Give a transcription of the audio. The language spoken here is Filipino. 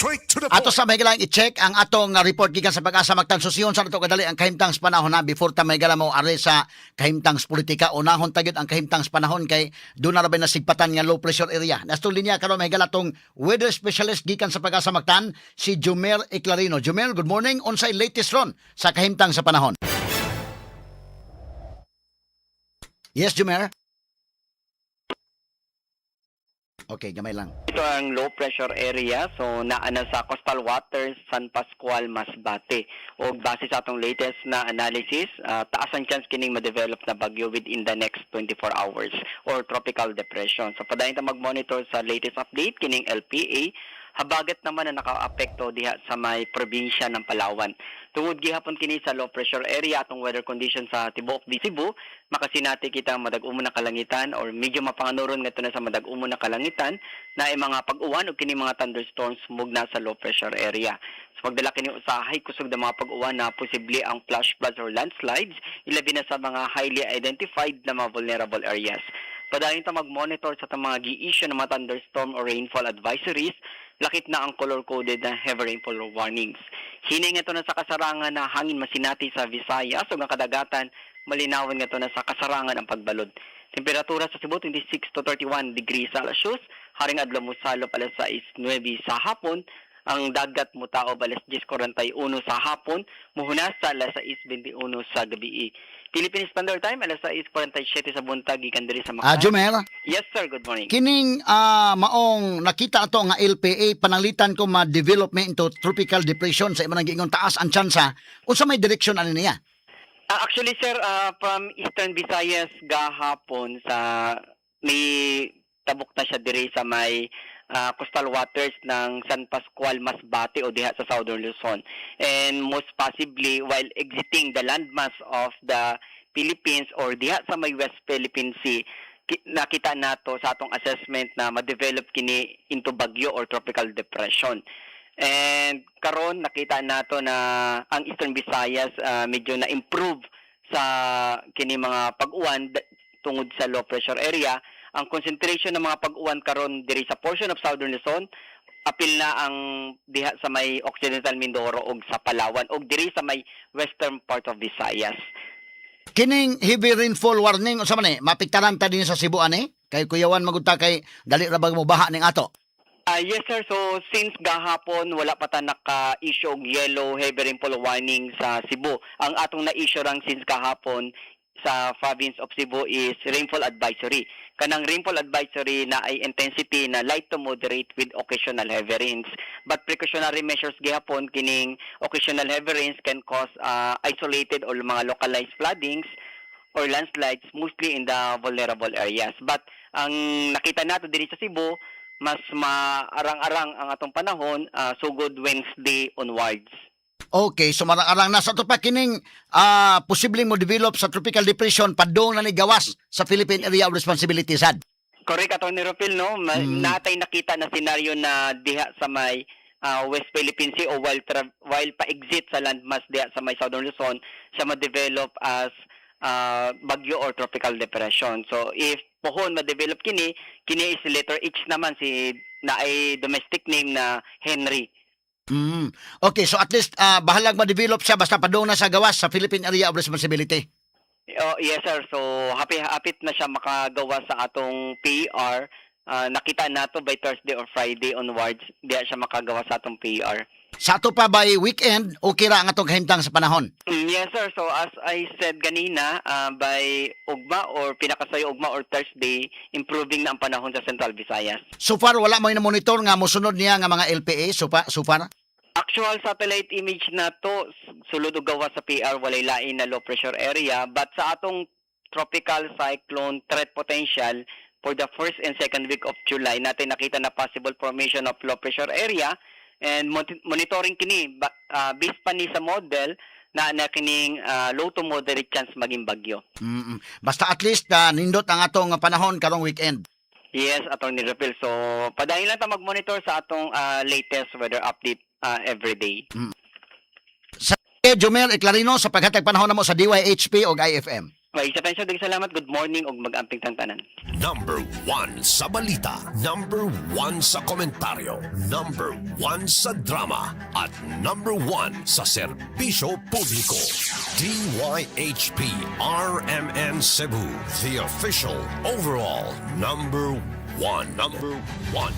Straight to the Ato point. sa may galang i-check ang atong report gikan sa pag-asa magtansusiyon sa nato kadali ang kahimtangs panahon na before ta may gala mo are sa kahimtangs politika unahon tagid ang kahimtangs panahon kay do na rabay nasigpatan nga low pressure area. Nastong linya karon may gala tong weather specialist gikan sa pag-asa magtan si Jumer Eclarino. Jumer, good morning unsay latest ron sa kahimtang sa panahon. Yes, Jumer. Okay, gamay lang. Ito ang low pressure area, so naana sa coastal waters San Pascual, Masbate. O base sa atong latest na analysis, taas ang chance kining ma-develop na bagyo within the next 24 hours or tropical depression. So padayon ta mag-monitor sa latest update kining LPA. Habagat naman na naka-apekto diha sa may probinsya ng Palawan. Tungod gihapon kini sa low pressure area atong weather condition sa tibuok di Cebu, makasinati kita madag-umo na kalangitan or medyo mapanganuron ngadto na sa madag-umo na kalangitan na ay mga pag-uwan o kini mga thunderstorms mugna sa low pressure area. So pagdala kini usahay kusog na mga pag-uwan na posible ang flash floods or landslides, ilabi na sa mga highly identified na mga vulnerable areas. Padayon ta mag-monitor sa mga gi-issue ng mga thunderstorm or rainfall advisories, lakit na ang color-coded na heavy rainfall warnings. Hinay nga ito na sa kasarangan na hangin masinati sa Visayas o ng kadagatan, malinawan nga ito na sa kasarangan ang pagbalod. Temperatura sa Cebu 26 to 31 degrees Celsius, haring adlaw mo salop alas 6:09 sa hapon, ang dagat mo tao alas 10:41 sa hapon, muhunas sa alas 6:21 sa gabi. Philippine Standard Time alas 6:47 sa buntag gikan diri sa Mactan. Jumer. Yes sir, good morning. Kining maong nakita ato nga LPA pananglitan ko ma-development into tropical depression sa imong giingon taas ang tsansa unsa may direksyon ani niya? Actually sir, from Eastern Visayas gahapon sa may tabok na siya diri sa may coastal waters ng San Pascual, Masbate o diha sa Southern Luzon. And most possibly while exiting the landmass of the Philippines or diha sa may West Philippine Sea, nakita nato sa atong assessment na ma-develop kini into bagyo or tropical depression. And karon nakita nato na ang Eastern Visayas medyo na-improve sa kini mga pag-uwan tungod sa low pressure area. Ang concentration ng mga pag-uwan karon diri sa portion of Southern Luzon, apil na ang diha sa may Occidental Mindoro ug sa Palawan ug diri sa may western part of Visayas. Kining heavy rainfall warning unsa man ni mapiktaran ta din sa Cebu ani kay kuyawan magudta kay dali ra bag mo baha ning ato. Yes sir, so since gahapon wala pa ta naka-issue og yellow heavy rainfall warning sa Cebu. Ang atong na-issue rang since kahapon sa province of Cebu is rainfall advisory. Kanang rainfall advisory na ay intensity na light to moderate with occasional heavy rains. But precautionary measures gihapon kining occasional heavy rains can cause isolated or mga localized floodings or landslides mostly in the vulnerable areas. But ang nakita nato diri sa Cebu, mas maarang-arang ang atong panahon sugod Wednesday onwards. Okay, so marang-arang nasa to pa kining posibleng mo develop sa tropical depression padung na ni gawas sa Philippine Area of Responsibility SAD. Correct, Atty. Ropil, no? Natay nakita na senaryo na diha sa may West Philippine Sea o while pa-exit sa landmass diha sa may Southern Luzon, siya ma-develop as bagyo or tropical depression. So, if pohon ma-develop kini is letter H naman na ay domestic name na Henry. Okay, so at least bahalag ma-develop siya basta padung na sa gawas sa Philippine Area of Responsibility. Yes sir, so hapit na siya makagawa sa atong PR. Nakita nato by Thursday or Friday onwards, diya siya makagawa sa atong PR. Sa ato pa by weekend, okay ra ang atong kahimtang sa panahon. Yes sir, so as I said kanina, by ugma or pinakasayo ugma or Thursday, improving na ang panahon sa Central Visayas. So far wala mo na monitor nga mosunod niya nga mga LPA so far. Actual satellite image na to, sulod og gawa sa PR, walay lain na low pressure area, but sa atong tropical cyclone threat potential for the first and second week of July, natin nakita na possible formation of low pressure area and monitoring kini based pa ni sa model na kining low to moderate chance maging bagyo. Basta at least nindot ang atong panahon karong weekend. Yes, Atty. Rapil. So, padayon lang ta mag-monitor sa atong latest weather update every day. Sa Jumer Eclarino sa paghatag panahon namo sa DYHP o IFM. May isa pa siya, salamat. Good morning ug mag-amping tang tanan. Number 1 sa balita, number 1 sa komentaryo, number 1 sa drama, at number 1 sa serbisyo publiko. DYHP RMN Cebu, the official overall number 1. Number 1.